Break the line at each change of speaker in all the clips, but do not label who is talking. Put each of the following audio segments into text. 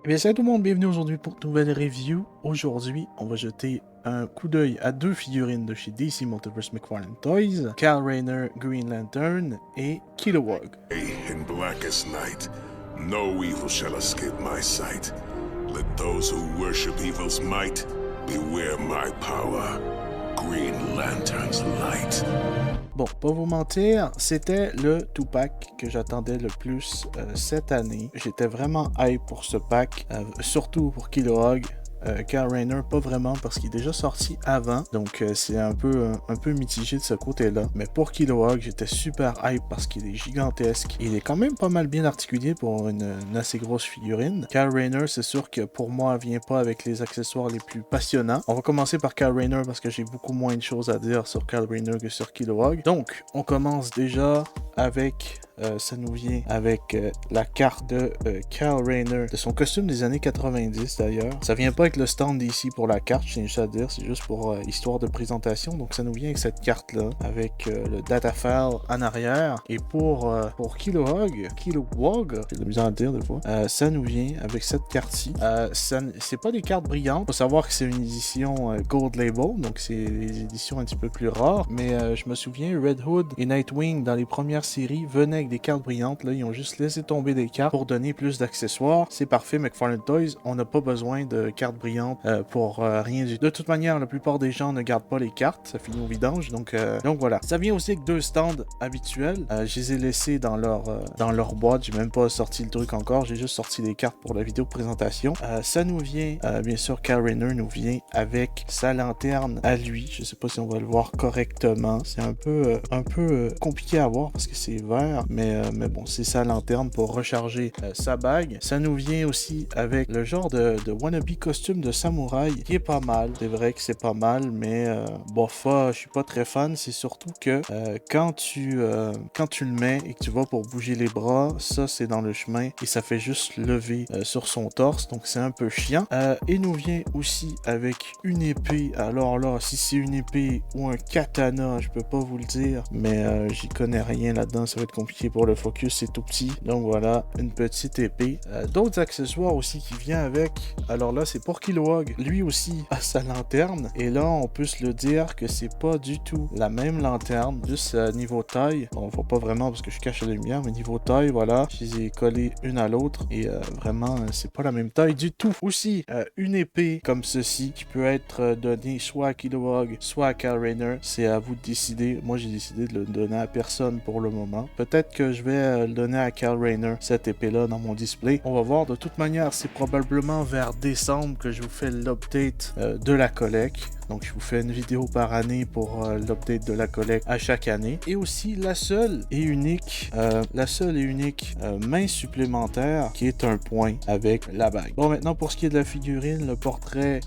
Eh bien, salut tout le monde, bienvenue aujourd'hui pour une nouvelle review. Aujourd'hui, on va jeter un coup d'œil à deux figurines de chez DC Multiverse McFarlane Toys, Kyle Rayner Green Lantern et Kilowog.
In blackest night, no evil shall escape my sight. Let those who worship evil's might beware my power. Green Lantern's light.
Bon, pas vous mentir, c'était le 2-pack que j'attendais le plus cette année. J'étais vraiment hype pour ce pack, surtout pour Kilowog. Kyle Rayner, pas vraiment parce qu'il est déjà sorti avant, donc c'est un peu mitigé de ce côté-là. Mais pour Kilowog, j'étais super hype parce qu'il est gigantesque. Il est quand même pas mal bien articulé pour une assez grosse figurine. Kyle Rayner, c'est sûr que pour moi, vient pas avec les accessoires les plus passionnants. On va commencer par Kyle Rayner parce que j'ai beaucoup moins de choses à dire sur Kyle Rayner que sur Kilowog. Donc, on commence déjà avec... ça nous vient avec la carte de Kyle Rayner, de son costume des années 90 d'ailleurs. Ça vient pas avec le stand ici pour la carte, je tiens juste à dire, c'est juste pour histoire de présentation. Donc ça nous vient avec cette carte-là, avec le data file en arrière. Et pour Kilowog, j'ai de la misère à dire des fois, ça nous vient avec cette carte-ci. C'est pas des cartes brillantes, faut savoir que c'est une édition Gold Label, donc c'est des éditions un petit peu plus rares. Mais je me souviens, Red Hood et Nightwing dans les premières séries venaient avec des cartes brillantes. Là, ils ont juste laissé tomber des cartes pour donner plus d'accessoires. C'est parfait, McFarlane Toys. On n'a pas besoin de cartes brillantes pour rien du tout. De toute manière, la plupart des gens ne gardent pas les cartes. Ça finit au vidange. Donc voilà. Ça vient aussi avec deux stands habituels. Je les ai laissés dans leur boîte. J'ai même pas sorti le truc encore. J'ai juste sorti les cartes pour la vidéo de présentation. Ça nous vient, bien sûr, Kyle Rayner nous vient avec sa lanterne à lui. Je sais pas si on va le voir correctement. C'est un peu compliqué à voir parce que c'est vert. Mais bon, c'est sa lanterne pour recharger sa bague. Ça nous vient aussi avec le genre de wannabe costume de samouraï qui est pas mal. C'est vrai que c'est pas mal, mais bof, je suis pas très fan. C'est surtout que quand tu le mets et que tu vas pour bouger les bras, ça c'est dans le chemin et ça fait juste lever sur son torse. Donc c'est un peu chiant. Et nous vient aussi avec une épée. Alors là, si c'est une épée ou un katana, je peux pas vous le dire, mais j'y connais rien là-dedans. Ça va être compliqué pour le focus, c'est tout petit. Donc voilà, une petite épée. D'autres accessoires aussi qui viennent avec. Alors là, c'est pour Kilowog. Lui aussi a sa lanterne. Et là, on peut se le dire que c'est pas du tout la même lanterne. Juste niveau taille. Bon, on voit pas vraiment parce que je cache la lumière, mais niveau taille, voilà. Je les ai collés une à l'autre. Et vraiment, c'est pas la même taille du tout. Aussi, une épée comme ceci qui peut être donnée soit à Kilowog, soit à Kyle Rayner. C'est à vous de décider. Moi, j'ai décidé de le donner à personne pour le moment. Peut-être que je vais le donner à Kyle Rayner, cette épée-là, dans mon display. On va voir. De toute manière, c'est probablement vers décembre que je vous fais l'update de la collecte. Donc, je vous fais une vidéo par année pour l'update de la collecte à chaque année. Et aussi, la seule et unique main supplémentaire qui est un point avec la bague. Bon, maintenant, pour ce qui est de la figurine, le portrait,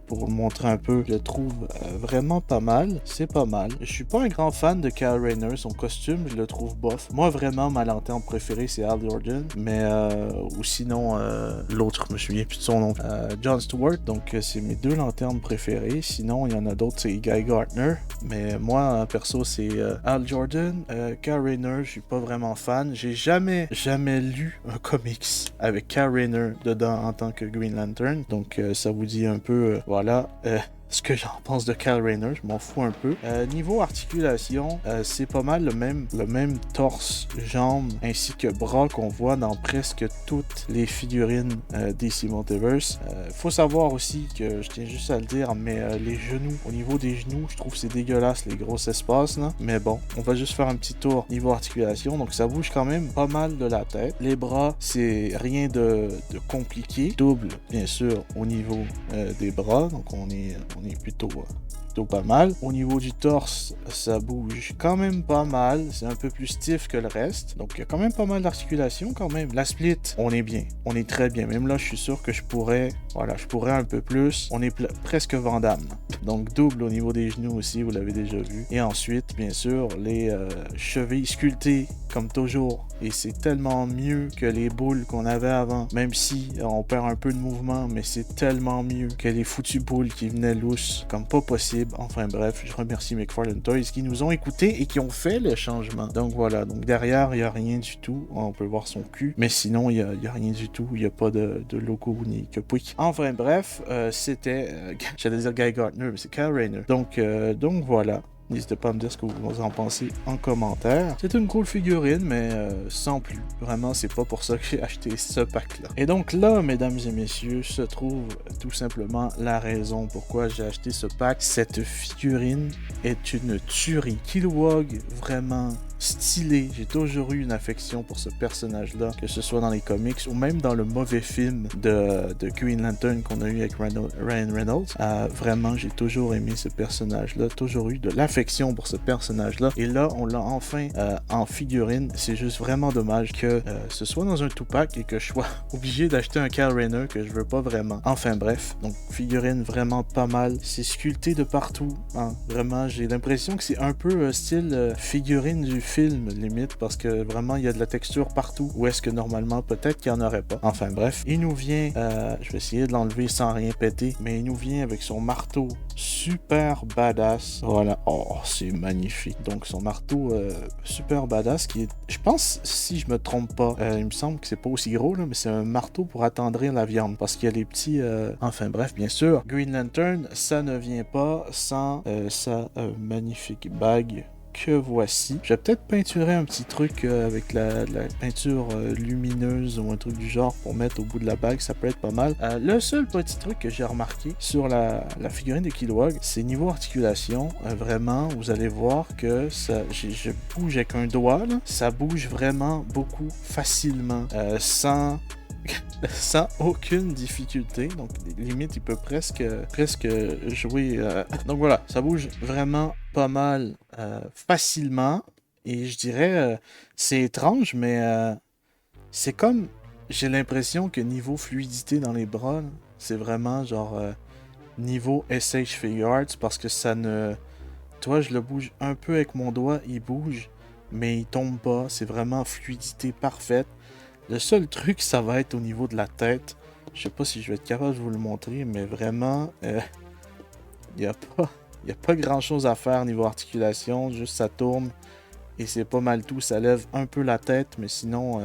pour vous le montrer un peu, je le trouve vraiment pas mal. C'est pas mal. Je suis pas un grand fan de Kyle Rayner. Son costume, je le trouve bof. Moi, vraiment, ma lanterne préférée, c'est Hal Jordan. Mais, ou sinon, l'autre, je me souviens plus de son nom. John Stewart. Donc, c'est mes deux lanternes préférées. Sinon, il y en a d'autres, c'est Guy Gardner. Mais moi, perso, c'est Hal Jordan. Kyle Rayner, je suis pas vraiment fan. J'ai jamais lu un comics avec Kyle Rayner dedans en tant que Green Lantern. Donc, ça vous dit un peu, voilà. Ce que j'en pense de Kyle Rayner, je m'en fous un peu. Niveau articulation, c'est pas mal le même torse, jambes ainsi que bras qu'on voit dans presque toutes les figurines DC Multiverse. Faut savoir aussi que, je tiens juste à le dire, mais les genoux, au niveau des genoux, je trouve que c'est dégueulasse les gros espaces là. Mais bon, on va juste faire un petit tour niveau articulation. Donc ça bouge quand même pas mal de la tête. Les bras, c'est rien de compliqué. Double, bien sûr, au niveau des bras. Donc on est plutôt pas mal. Au niveau du torse, ça bouge quand même pas mal. C'est un peu plus stiff que le reste. Donc, il y a quand même pas mal d'articulation quand même. La split, on est bien. On est très bien. Même là, je suis sûr que je pourrais un peu plus. On est presque Van Damme. Donc double au niveau des genoux aussi, vous l'avez déjà vu. Et ensuite, bien sûr, les chevilles sculptées comme toujours. Et c'est tellement mieux que les boules qu'on avait avant. Même si on perd un peu de mouvement, mais c'est tellement mieux que les foutues boules qui venaient lousses comme pas possible. Enfin bref, je remercie McFarlane Toys qui nous ont écoutés et qui ont fait le changement. Donc voilà, donc derrière, il n'y a rien du tout. On peut voir son cul. Mais sinon, il n'y a rien du tout. Il n'y a pas de logo ni que pouic. Enfin bref, c'était... j'allais dire Guy Gardner, mais c'est Kyle Rayner. Donc voilà. N'hésitez pas à me dire ce que vous en pensez en commentaire. C'est une cool figurine, mais sans plus. Vraiment, c'est pas pour ça que j'ai acheté ce pack-là. Et donc là, mesdames et messieurs, se trouve tout simplement la raison pourquoi j'ai acheté ce pack. Cette figurine est une tuerie. Kilowog, vraiment stylé. J'ai toujours eu une affection pour ce personnage-là, que ce soit dans les comics ou même dans le mauvais film de Green Lantern qu'on a eu avec Ryan Reynolds. Vraiment, j'ai toujours aimé ce personnage-là, toujours eu de l'affection pour ce personnage-là. Et là, on l'a enfin en figurine. C'est juste vraiment dommage que ce soit dans un two-pack et que je sois obligé d'acheter un Kyle Rayner que je veux pas vraiment. Enfin bref, donc figurine vraiment pas mal. C'est sculpté de partout. Hein. Vraiment, j'ai l'impression que c'est un peu style figurine du film, limite, parce que vraiment, il y a de la texture partout. Où est-ce que normalement, peut-être qu'il n'y en aurait pas. Enfin bref, il nous vient, je vais essayer de l'enlever sans rien péter, mais il nous vient avec son marteau super badass. Voilà, oh, c'est magnifique. Donc son marteau super badass qui est, je pense, si je me trompe pas, il me semble que c'est pas aussi gros, là, mais c'est un marteau pour attendrir la viande, parce qu'il y a les petits... Enfin bref, bien sûr, Green Lantern, ça ne vient pas sans sa magnifique bague que voici. Je vais peut-être peinturer un petit truc avec la peinture lumineuse ou un truc du genre pour mettre au bout de la bague, ça peut être pas mal. Le seul petit truc que j'ai remarqué sur la figurine de Kilowog, c'est niveau articulation. Vraiment, vous allez voir que ça, je bouge avec un doigt, là. Ça bouge vraiment beaucoup facilement, sans aucune difficulté. Donc limite il peut presque jouer donc voilà, ça bouge vraiment pas mal facilement, et je dirais c'est étrange, mais c'est comme, j'ai l'impression que niveau fluidité dans les bras là, c'est vraiment genre niveau SH Figure Arts, parce que ça ne... Toi, je le bouge un peu avec mon doigt, il bouge mais il tombe pas, c'est vraiment fluidité parfaite. Le seul truc, ça va être au niveau de la tête. Je sais pas si je vais être capable de vous le montrer, mais vraiment, il n'y a pas grand chose à faire niveau articulation. Juste ça tourne et c'est pas mal tout. Ça lève un peu la tête, mais sinon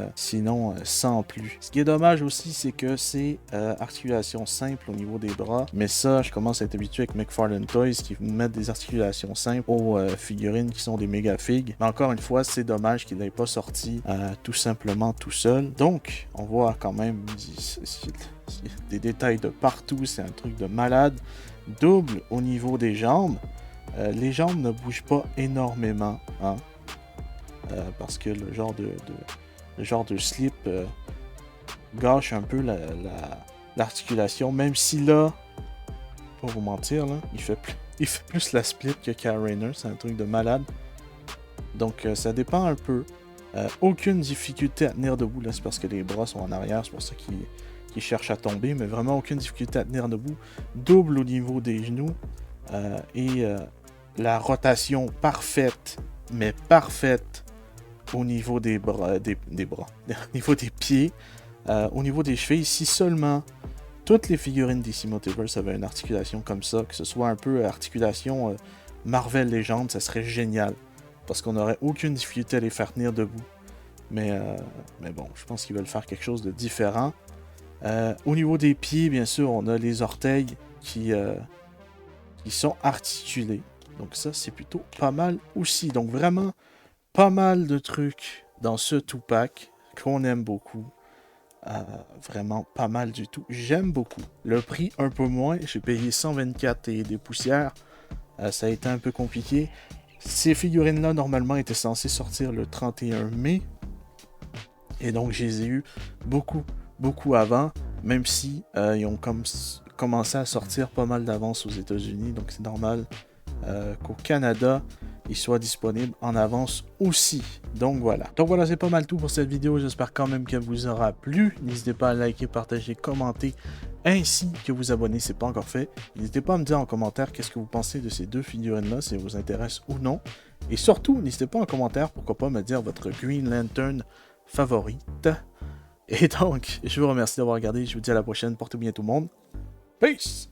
sans plus. Ce qui est dommage aussi, c'est que c'est articulation simple au niveau des bras. Mais ça, je commence à être habitué avec McFarlane Toys qui nous mettent des articulations simples aux figurines qui sont des méga figs. Mais encore une fois, c'est dommage qu'il n'ait pas sorti tout simplement tout seul. Donc, on voit quand même des détails de partout. C'est un truc de malade. Double au niveau des jambes. Les jambes ne bougent pas énormément, hein. Parce que le genre de slip gâche un peu l'articulation, même si là, pour vous mentir, là, il fait plus la split que Kyle Rayner, c'est un truc de malade. Donc ça dépend un peu. Aucune difficulté à tenir debout, là, c'est parce que les bras sont en arrière, c'est pour ça qu'il cherche à tomber, mais vraiment aucune difficulté à tenir debout. Double au niveau des genoux et la rotation parfaite, mais parfaite au niveau des bras, au niveau des pieds, au niveau des chevilles. Si seulement toutes les figurines DC Multiverse avaient une articulation comme ça, que ce soit un peu articulation Marvel Legends, ça serait génial, parce qu'on n'aurait aucune difficulté à les faire tenir debout. Mais bon, je pense qu'ils veulent faire quelque chose de différent. Au niveau des pieds, bien sûr, on a les orteils qui sont articulés. Donc ça, c'est plutôt pas mal aussi. Donc vraiment, pas mal de trucs dans ce two-pack qu'on aime beaucoup. Vraiment pas mal du tout. J'aime beaucoup. Le prix, un peu moins. J'ai payé 124 et des poussières. Ça a été un peu compliqué. Ces figurines-là, normalement, étaient censées sortir le 31 mai. Et donc, je les ai eu beaucoup avant. Même si ils ont commencé à sortir pas mal d'avance aux États-Unis. Donc, c'est normal qu'au Canada, il soit disponible en avance aussi. Donc voilà, c'est pas mal tout pour cette vidéo. J'espère quand même qu'elle vous aura plu. N'hésitez pas à liker, partager, commenter, ainsi que vous abonner si ce n'est pas encore fait. N'hésitez pas à me dire en commentaire qu'est-ce que vous pensez de ces deux figurines-là, si elles vous intéressent ou non. Et surtout, n'hésitez pas en commentaire, pourquoi pas me dire votre Green Lantern favorite. Et donc, je vous remercie d'avoir regardé. Je vous dis à la prochaine. Portez bien tout le monde. Peace!